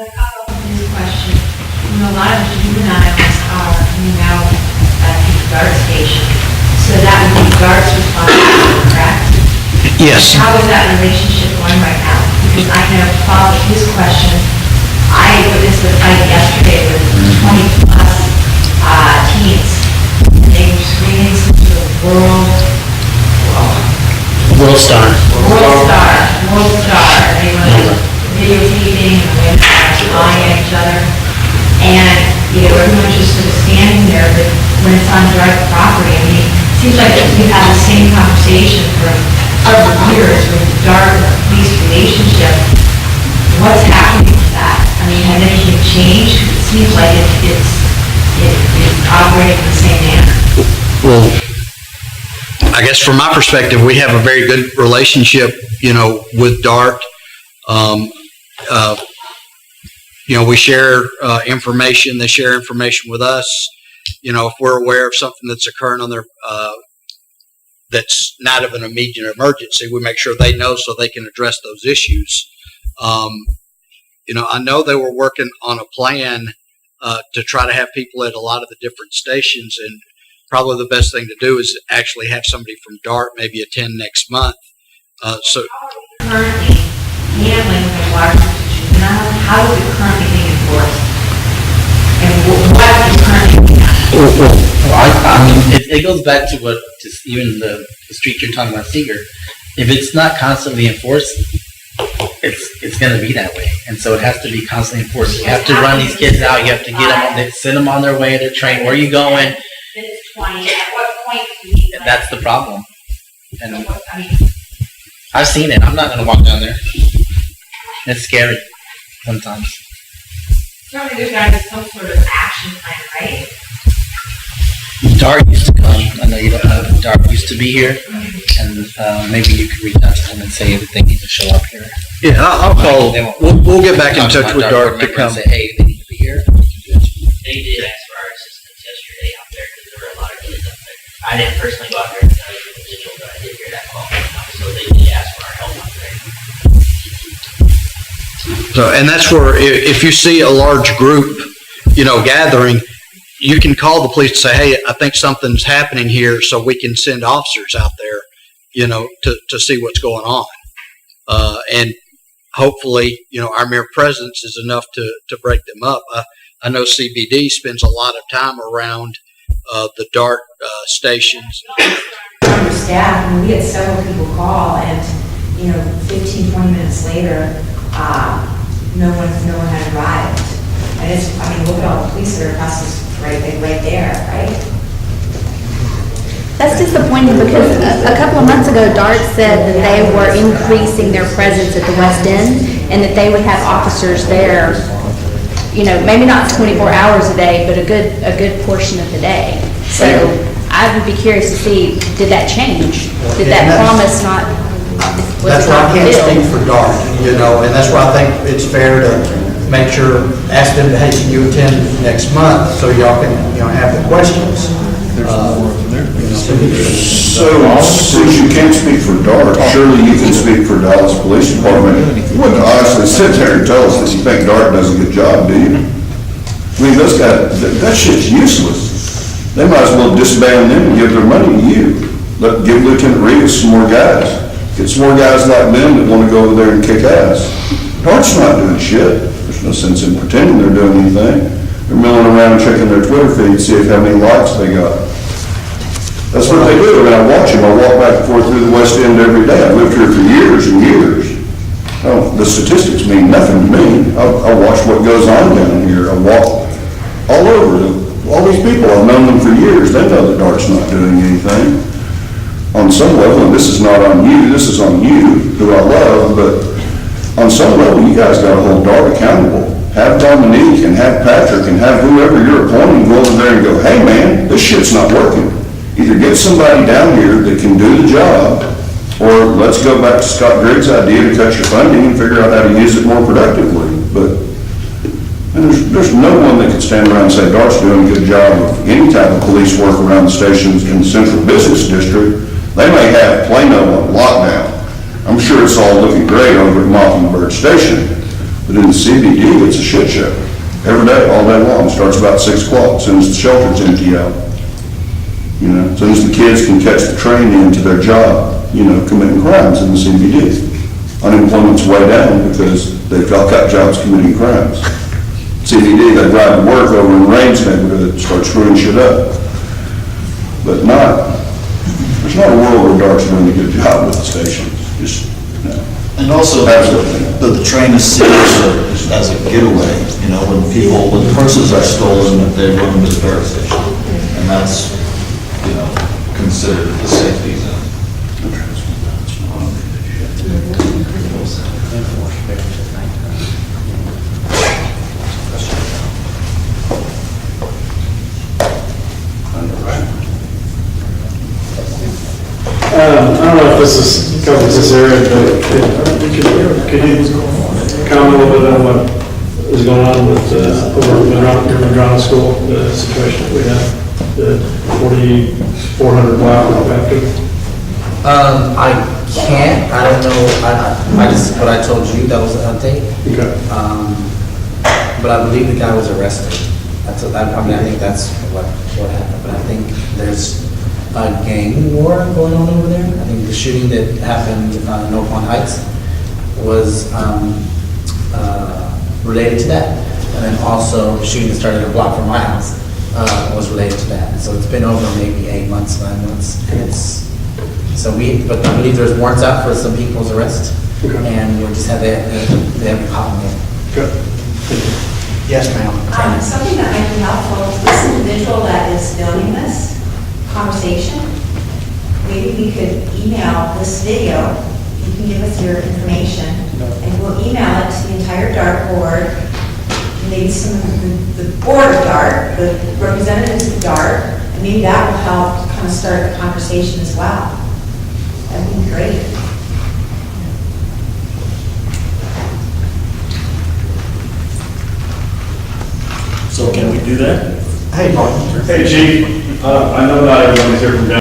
New question. You know, a lot of juveniles are coming out at the Dart station, so that would be Dart's responsibility, correct? Yes. How is that relationship going right now? Because I can follow his question. I witnessed a fight yesterday with 20 plus teens. They were screaming some sort of world star. They were like videotaping and they were lying at each other. And, you know, everyone's just sort of standing there, but when it's on Dart property, I mean, it seems like we've had the same conversation for several years with Dart and the police relationship. What's happening with that? I mean, has anything changed? It seems like it's operating in the same manner. Well, I guess from my perspective, we have a very good relationship, you know, with Dart. You know, we share information. They share information with us. You know, if we're aware of something that's occurring on their that's not of an immediate emergency, we make sure they know so they can address those issues. You know, I know they were working on a plan to try to have people at a lot of the different stations, and probably the best thing to do is actually have somebody from Dart maybe attend next month. So currently handling the large juveniles, how is it currently being enforced? And what is currently being done? I mean, it goes back to what just even the street you're talking about, Seeger. If it's not constantly enforced, it's going to be that way, and so it has to be constantly enforced. You have to run these kids out. You have to get them, send them on their way to train. Where are you going? It's 20. At what point do you? That's the problem. And I've seen it. I'm not going to walk down there. It's scary sometimes. Certainly, there's got to be some sort of action plan, right? Dart used to come. I know you don't know, but Dart used to be here, and maybe you could reach out to them and say if they need to show up here. yeah, I'll call. We'll get back in touch with Dart to come. And say, hey, they need to be here. They did ask for our assistance yesterday out there because there were a lot of kids up there. I didn't personally go out there and tell you the digital, but I did hear that call. So they did ask for our help out there. So, and that's where if you see a large group, you know, gathering, you can call the police and say, hey, I think something's happening here, so we can send officers out there, you know, to see what's going on. And hopefully, you know, our mere presence is enough to break them up. I know CBD spends a lot of time around the Dart stations. Staff, I mean, we had several people call, and, you know, 15, 20 minutes later, no one had arrived. And it's, I mean, look at all the police that are across this, right there, right? That's disappointing because a couple of months ago, Dart said that they were increasing their presence at the West End and that they would have officers there, you know, maybe not 24 hours a day, but a good portion of the day. So I would be curious to see, did that change? Did that promise not? That's why I can't speak for Dart, you know, and that's why I think it's fair to make sure, ask them to, hey, can you attend next month so y'all can, you know, have the questions. So, since you can't speak for Dart, surely you can speak for Dallas Police Department. You wouldn't honestly sit there and tell us that you think Dart does a good job, do you? I mean, those guys, that shit's useless. They might as well disband them and give their money to you. Give Lieutenant Reeves some more guys. Get some more guys like them that want to go over there and kick ass. Dart's not doing shit. There's no sense in pretending they're doing anything. They're milling around checking their Twitter feed to see how many likes they got. That's what they do. I mean, I watch them. I walk back and forth through the West End every day. I've lived here for years and years. Oh, the statistics mean nothing to me. I watch what goes on down here. I walk all over. All these people, I've known them for years. They know that Dart's not doing anything. On some level, and this is not on you, this is on you, who I love, but on some level, you guys got to hold Dart accountable. Have Dominique and have Patrick and have whoever you're appointing go over there and go, hey man, this shit's not working. Either get somebody down here that can do the job, or let's go back to Scott Gregg's idea to cut your funding and figure out how to use it more productively. But there's no one that can stand around and say Dart's doing a good job of any type of police work around the stations in the Central Business District. They may have Plano on lockdown. I'm sure it's all looking great over at Mockingbird Station. But in the CBD, it's a shit show. Every day, all day long, starts about 6 o'clock, as soon as the shelters empty out. You know, as soon as the kids can catch the train into their job, you know, committing crimes in the CBD. Unemployment's way down because they've all got jobs committing crimes. CBD, they drive to work over in Rains neighborhood, start screwing shit up. But there's not a world where Dart's doing a good job with the stations, just, no. And also, the train is seen as a getaway, you know, when purses are stolen, that they run to the Dart station. And that's, you know, considered the safety zone. I don't know if this covers this area, but could you comment a little bit on what is going on with over Madrona School, the situation that we have, the 4,400 block of after? I can't, I don't know, I just, what I told you, that was an update. Okay. But I believe the guy was arrested. I mean, I think that's what happened, but I think there's a gang war going on over there. I think the shooting that happened in Oak Lawn Heights was related to that. And then also the shooting that started a block from my house was related to that. So it's been over maybe 8 months, 9 months. And but I believe there's warrants out for some people's arrest. Okay. And we'll just have them caught in. Good. Yes, ma'am. Something that might be helpful, this individual that is filming this conversation, maybe we could email this video, you can give us your information, and we'll email it to the entire DART board, maybe some of the board of DART, the representatives of DART, and maybe that will help kind of start the conversation as well. That would be great. So can we do that? Hey, Martin. Hey, Chief, I know not everyone is here from down